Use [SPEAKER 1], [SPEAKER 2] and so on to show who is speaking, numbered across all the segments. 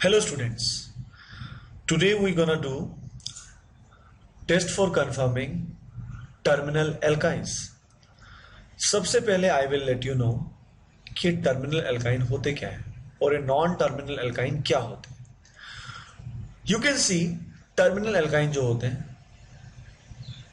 [SPEAKER 1] Hello students, today we're gonna do test for confirming terminal alkynes. सबसे पहले I will let you know कि terminal alkyne होते क्या है और ये नॉन टर्मिनल एल्काइन क्या होते हैं. You can see terminal alkyne जो होते हैं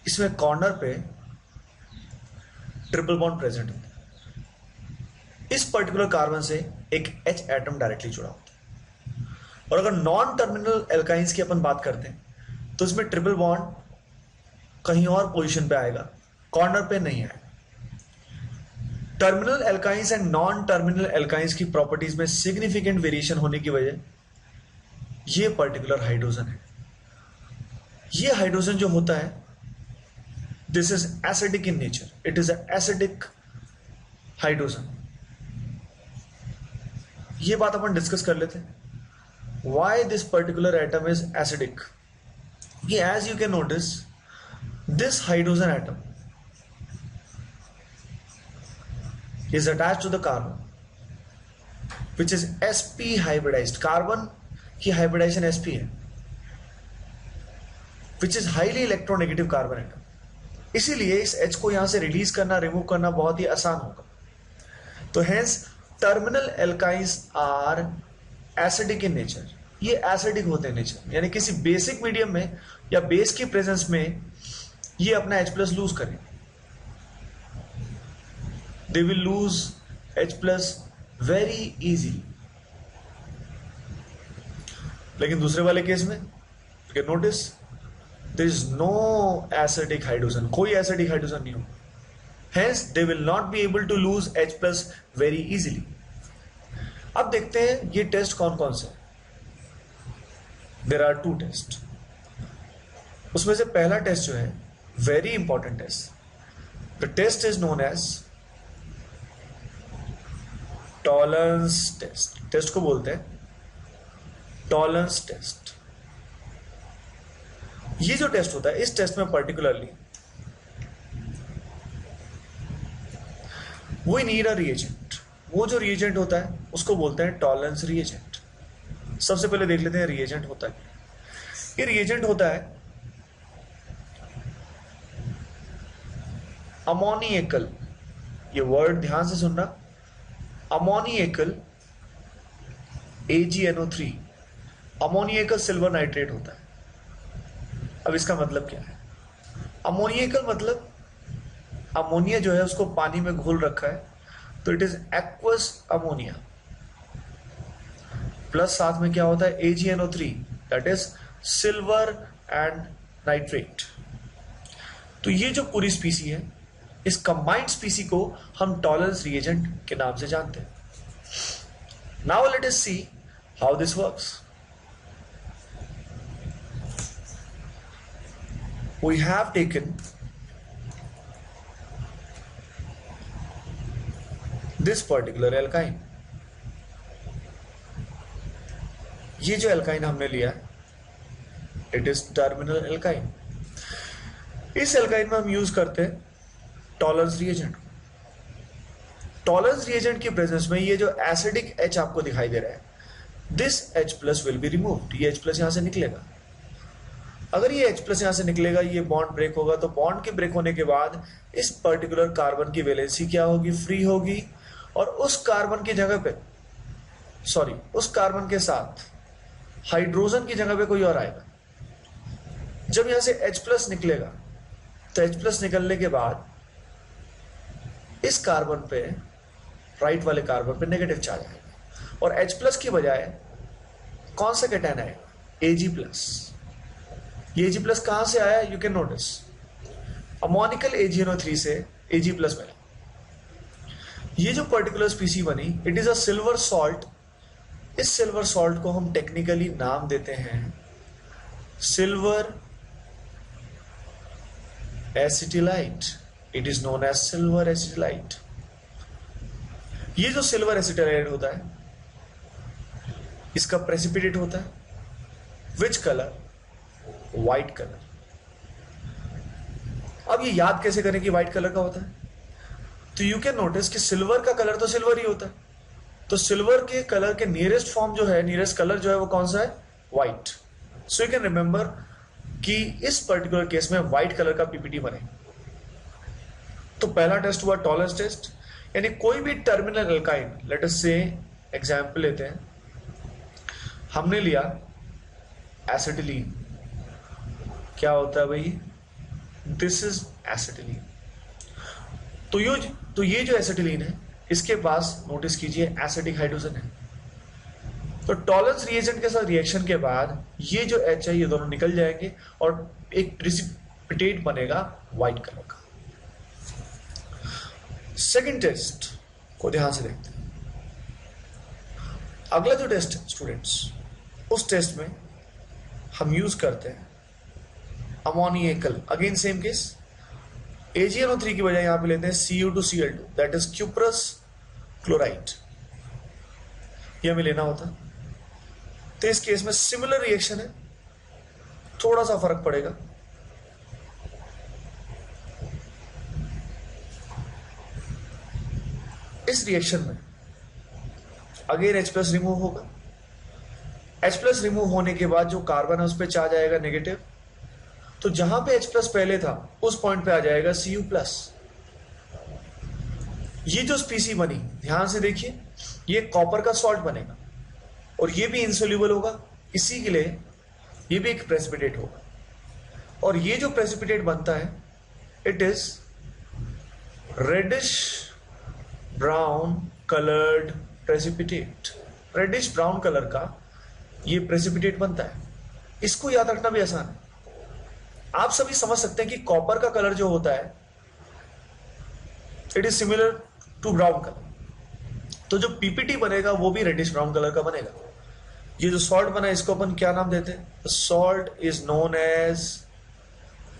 [SPEAKER 1] इसमें कॉर्नर पे ट्रिपल बॉन्ड प्रेजेंट होता है. इस पर्टिकुलर कार्बन से एक H एटम डायरेक्टली जुड़ा होता है. और अगर नॉन टर्मिनल एल्काइंस की अपन बात करते हैं तो इसमें ट्रिपल बॉन्ड कहीं और पोजीशन पे आएगा, कॉर्नर पे नहीं आएगा. Terminal alkynes and non terminal alkynes की प्रॉपर्टीज में सिग्निफिकेंट वेरिएशन होने की वजह ये पर्टिकुलर हाइड्रोजन है. ये हाइड्रोजन जो होता है this is acidic in nature, it is acidic hydrogen. ये बात अपन डिस्कस कर लेते हैं. Why this particular atom is acidic? As you can notice, this hydrogen atom is attached to the carbon, which is sp hybridized. Carbon की hybridization sp है, which is highly electronegative carbon atom. इसीलिए इस H को यहां से release करना, remove करना बहुत ही आसान होगा. तो hence terminal alkynes are acidic in nature. ये एसिडिक होते हैं नेचर, यानी किसी बेसिक मीडियम में या बेस की प्रेजेंस में ये अपना H प्लस लूज करें. They will lose H plus very easily. लेकिन दूसरे वाले केस में you can notice there is no acidic hydrogen, कोई एसिडिक हाइड्रोजन नहीं हो. Hence they will not be able to lose H plus very easily. अब देखते हैं ये टेस्ट कौन कौन से. There are 2 test. उसमें से पहला टेस्ट जो है very important test. The test is known as Tollens test. Test को बोलते हैं टॉलरेंस टेस्ट. ये जो टेस्ट होता है इस टेस्ट में particularly we need a reagent. वो जो रिएजेंट होता है उसको बोलते हैं टॉलरेंस रिएजेंट. सबसे पहले देख लेते हैं रिएजेंट होता है. ये रिएजेंट होता है अमोनिएकल. ये वर्ड ध्यान से सुनना, अमोनिएकल AgNO3. अमोनिएकल सिल्वर नाइट्रेट होता है. अब इसका मतलब क्या है? अमोनिएकल मतलब अमोनिया जो है उसको पानी में घोल रखा है, तो it is aqueous ammonia. Plus साथ में क्या होता है AgNO3, that is silver and nitrate. तो ये जो पूरी स्पीसी है इस कंबाइंड स्पीसी को हम टॉलरेंस रिएजेंट के नाम से जानते हैं. Now let us see how this works. We have taken this particular alkyne. ये जो एल्काइन हमने लिया इट इज टर्मिनल एल्काइन. इस एल्काइन में हम यूज करते हैं टॉलरेंस रिएजेंट. टॉलरेंस रिएजेंट की प्रेजेंस में ये जो एसिडिक H आपको दिखाई दे रहा है this H plus will be removed. ये H प्लस यहां से निकलेगा. अगर ये H प्लस यहां से निकलेगा ये बॉन्ड ब्रेक होगा. तो बॉन्ड के ब्रेक होने के बाद इस पर्टिकुलर कार्बन की वैलेंसी क्या होगी? फ्री होगी. और उस कार्बन की जगह पे उस कार्बन के साथ हाइड्रोजन की जगह पे कोई और आएगा. जब यहां से H प्लस निकलेगा तो H प्लस निकलने के बाद इस कार्बन पे राइट वाले कार्बन पे नेगेटिव चार्ज आएगा और H प्लस की बजाय कौन सा कैटायन आएगा? Ag plus. ये Ag प्लस कहां से आया? You can notice ammoniacal AgNO3 से Ag प्लस मिला. ये जो पर्टिकुलर स्पीसी बनी it is a silver salt. इस सिल्वर सॉल्ट को हम टेक्निकली नाम देते हैं silver acetylide. It is known as silver acetylide. ये जो सिल्वर एसिटिलाइट होता है इसका प्रेसिपिटेट होता है विच कलर? White colour. अब ये याद कैसे करें कि व्हाइट कलर का होता है? तो यू कैन नोटिस कि सिल्वर का कलर तो सिल्वर ही होता है. तो सिल्वर के कलर के नियरेस्ट फॉर्म जो है, नियरेस्ट कलर जो है वो कौन सा है? White. So you can remember कि इस पर्टिकुलर केस में व्हाइट कलर का पीपीटी बने। तो पहला टेस्ट हुआ टॉलेंस टेस्ट, यानी कोई भी टर्मिनल एल्काइन, लेट अस से एग्जांपल लेते हैं, हमने लिया एसिटिलीन। क्या होता है भाई? This is acetylene. तो ये जो एसिटिलीन है, इसके पास नोटिस कीजिए एसिडिक हाइड्रोजन है। तो टॉलेंस रिएजेंट के साथ रिएक्शन के बाद ये जो H है ये दोनों निकल जाएंगे और एक प्रेसिपिटेट बनेगा व्हाइट कलर का। सेकंड टेस्ट को ध्यान से देखते हैं। अगला जो टेस्ट है स्टूडेंट्स, उस टेस्ट में हम यूज करते हैं अमोनियकल। अगेन सेम केस, AgNO3 की बजाय यहां पे लेते हैं Cu2Cl2, that is cuprous chloride. ये हमें लेना होता। तो इस केस में सिमिलर रिएक्शन है, थोड़ा सा फर्क पड़ेगा। इस रिएक्शन में अगेन H+ रिमूव होगा। H+ रिमूव होने के बाद जो कार्बन है उस पर चार्ज आएगा नेगेटिव। तो जहां पे H+ पहले था उस पॉइंट पे आ जाएगा Cu+। ये जो स्पीसी बनी, ध्यान से देखिए, ये कॉपर का सॉल्ट बनेगा और ये भी इंसोल्यूबल होगा, इसी के लिए ये भी एक प्रेसिपिटेट होगा। और ये जो प्रेसिपिटेट बनता है, it is reddish brown coloured precipitate. Reddish brown colour का ये प्रेसिपिटेट बनता है। इसको याद रखना भी आसान है। आप सभी समझ सकते हैं कि कॉपर का कलर जो होता है, it is similar to brown colour. तो जो पीपीटी बनेगा वो भी रेडिश ब्राउन कलर का बनेगा। ये जो सॉल्ट बना है इसको अपन क्या नाम देते हैं? Salt is known as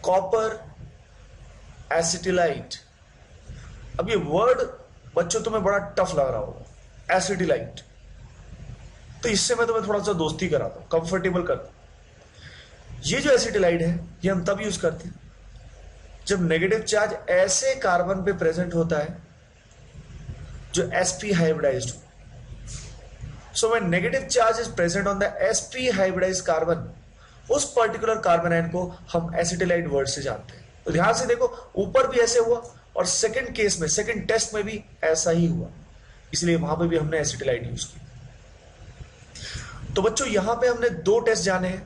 [SPEAKER 1] copper acetylide. अब ये वर्ड बच्चों तुम्हें बड़ा टफ लग रहा होगा, एसिटिलाइट। तो इससे मैं तुम्हें थोड़ा सा दोस्ती कराता हूं, कंफर्टेबल करता हूं। ये जो एसिटिलाइड है ये हम तब यूज करते हैं जब नेगेटिव चार्ज ऐसे कार्बन पे प्रेजेंट होता है जो sp हाइब्रिडाइज्ड हो। So when negative charge is present on the sp hybridised carbon, उस पर्टिकुलर कार्बन आयन को हम एसिटिलाइड वर्ड से जानते हैं। तो ध्यान से देखो, ऊपर भी ऐसे हुआ और सेकंड केस में, सेकंड टेस्ट में भी ऐसा ही हुआ, इसलिए वहां पे भी हमने एसिटिलाइड यूज किया। तो बच्चों यहां पे हमने दो टेस्ट जाने हैं।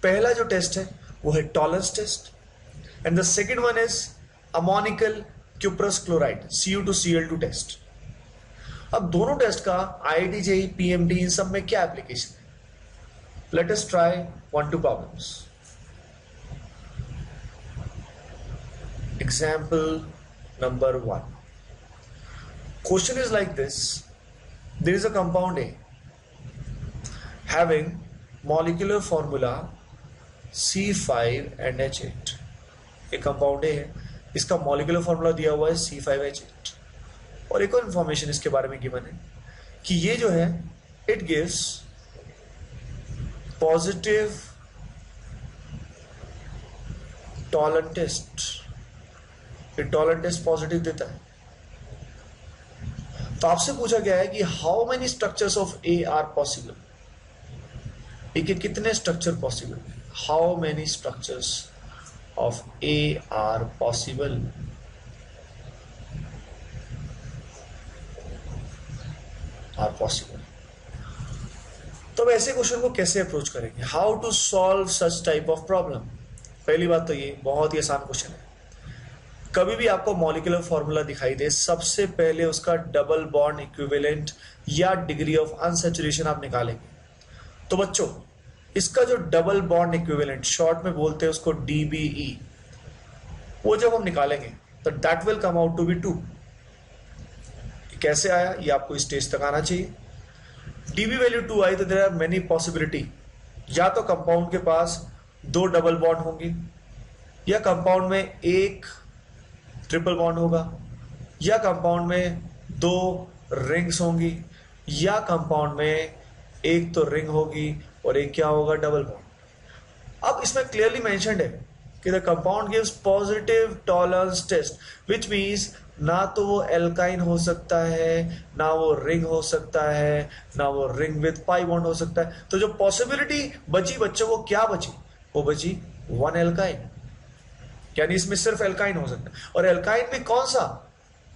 [SPEAKER 1] पहला जो टेस्ट है वो है Tollens test and the second one is ammoniacal cuprous chloride Cu2Cl2 test. अब दोनों टेस्ट का IIT JEE PMT इन सब में क्या एप्लीकेशन है? Let us try 1-2 problems. Example number 1, question is like this, there is a compound A having molecular formula C5NH8। एक compound है, इसका मॉलिक्यूलर फॉर्मूला दिया हुआ है C5H8 और एक और इंफॉर्मेशन इसके बारे में गिवन है कि ये जो है it gives positive Tollens test. ये टॉलेंट टेस्ट पॉजिटिव देता है। तो आपसे पूछा गया है कि how many structures of A are possible. देखिए कितने स्ट्रक्चर पॉसिबल है, how many structures of A are possible. तो अब ऐसे क्वेश्चन को कैसे अप्रोच करेंगे? How to solve such type of problem. पहली बात तो ये बहुत ही आसान क्वेश्चन है। कभी भी आपको मॉलिक्यूलर फॉर्मूला दिखाई दे, सबसे पहले उसका डबल बॉन्ड इक्विवेलेंट या डिग्री ऑफ अनसैचुरेशन आप निकालेंगे। तो बच्चों इसका जो डबल बॉन्ड इक्विवेलेंट, शॉर्ट में बोलते हैं उसको DBE, वो जब हम निकालेंगे तो that will come out to be 2। कैसे आया ये आपको इस स्टेज तक आना चाहिए। DB वैल्यू 2 आई तो देयर आर मेनी पॉसिबिलिटी। या तो कंपाउंड के पास 2 डबल बॉन्ड होंगे, या कंपाउंड में एक ट्रिपल बॉन्ड होगा, या कंपाउंड में 2 रिंग्स होंगी, या कंपाउंड में एक तो रिंग होगी और एक क्या होगा? Double bond. अब इसमें क्लियरली मेंशन्ड है कि the compound gives positive tolerance test, which means ना तो वो एल्काइन हो सकता है, ना वो रिंग हो सकता है, ना वो रिंग विद पाई बॉन्ड हो सकता है। तो जो पॉसिबिलिटी बची बच्चों, वो क्या बची? वो बची वन एल्काइन, यानी इसमें सिर्फ एल्काइन हो सकता है। और एल्काइन भी कौन सा,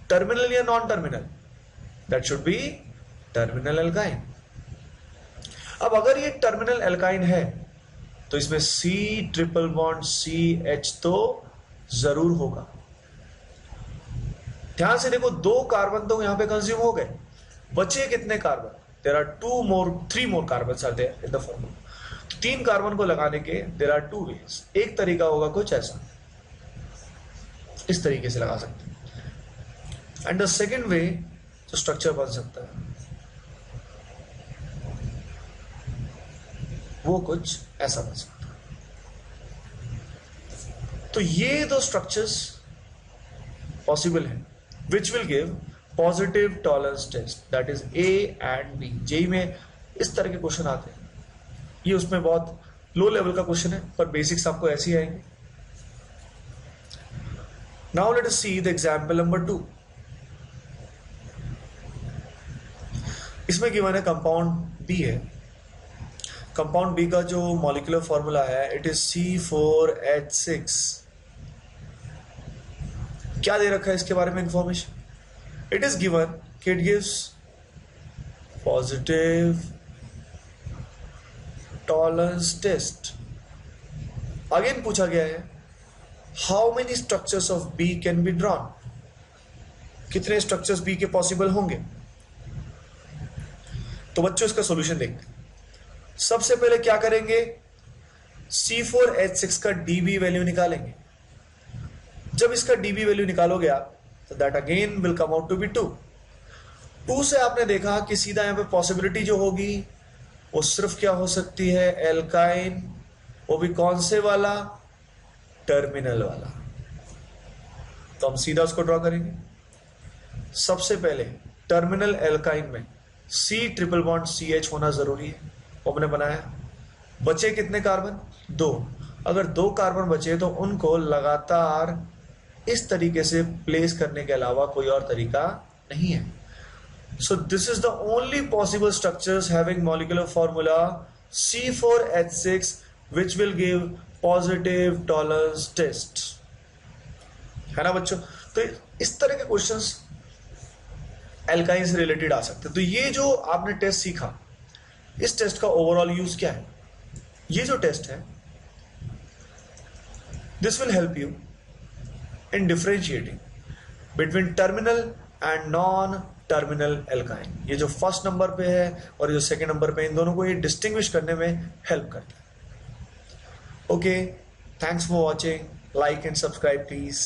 [SPEAKER 1] टर्मिनल या non terminal? That should be terminal alkyne. अब अगर ये टर्मिनल एल्काइन है तो इसमें C ट्रिपल बॉन्ड CH तो जरूर होगा। ध्यान से देखो, 2 कार्बन तो यहां पे कंज्यूम हो गए, बचे कितने carbon? There are 3 more carbon are there in the formula. 3 carbon को लगाने के देयर आर 2 वेज। एक तरीका होगा कुछ ऐसा, इस तरीके से लगा सकते हैं। एंड द सेकेंड वे जो स्ट्रक्चर बन सकता है वो कुछ ऐसा बन सकता है। तो ये दो स्ट्रक्चर्स पॉसिबल है which will give positive tolerance test, that is A and B। JEE में इस तरह के क्वेश्चन आते हैं, ये उसमें बहुत लो लेवल का क्वेश्चन है, पर बेसिक्स आपको ऐसे ही आएंगे। Now let us see the example number 2। इसमें गिवन है कंपाउंड B है। कंपाउंड बी का जो मॉलिक्यूलर फॉर्मूला है इट इज C4H6। क्या दे रखा है इसके बारे में इंफॉर्मेशन? इट इज गिवन कि it gives positive tolerance test. Again पूछा गया है how many structures of B can be drawn, कितने स्ट्रक्चर्स बी के पॉसिबल होंगे। तो बच्चों इसका सॉल्यूशन देखते हैं। सबसे पहले क्या करेंगे, C4H6 का dB वैल्यू निकालेंगे। जब इसका dB वैल्यू निकालोगे आप तो that again will come out to be 2। 2 से आपने देखा कि सीधा यहां पे पॉसिबिलिटी जो होगी वो सिर्फ क्या हो सकती है, एल्काइन, वो भी कौन से वाला, टर्मिनल वाला। तो हम सीधा उसको ड्रॉ करेंगे। सबसे पहले टर्मिनल एल्काइन में C ट्रिपल बॉन्ड CH होना जरूरी है, वो हमने बनाया। बचे कितने कार्बन? 2। अगर 2 कार्बन बचे तो उनको लगातार इस तरीके से प्लेस करने के अलावा कोई और तरीका नहीं है। So this is the only possible structures having molecular formula C4H6 which will give positive tolerance test, है ना बच्चों। तो इस तरह के क्वेश्चंस एल्काइन से रिलेटेड आ सकते हैं। तो ये जो आपने टेस्ट सीखा, इस टेस्ट का ओवरऑल यूज क्या है? ये जो टेस्ट है this will help you in differentiating between terminal and non terminal alkyne. ये जो फर्स्ट नंबर पे है और जो सेकंड नंबर पे, इन दोनों को ये डिस्टिंग्विश करने में हेल्प करता है। Okay, thanks for watching, like and subscribe please.